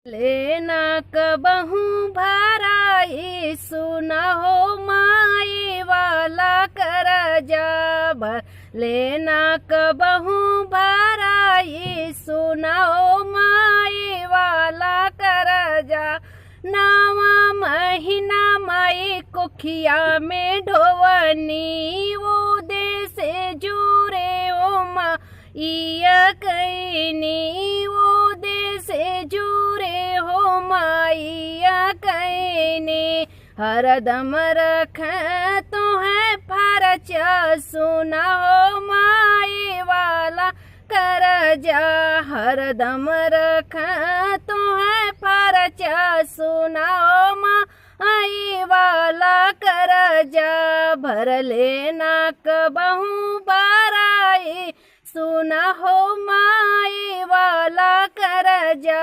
लेना कबहू भराई सुना हो माई वाला करजा भर लेना कबहू भराई सुना हो माई वाला करजा। नावा महीना माई कुखिया में ढोवनी वो दे से जुरे ओ माँ इया कैनी वो दे से जुरे हो माइया कैनी। हरदम रख तो है फरचा सुना हो माई वाला करजा। हरदम रख तो है फरचा सुना हो माई वाला करजा। भर लेना कबहू बराई सुना हो माई वाला करजा।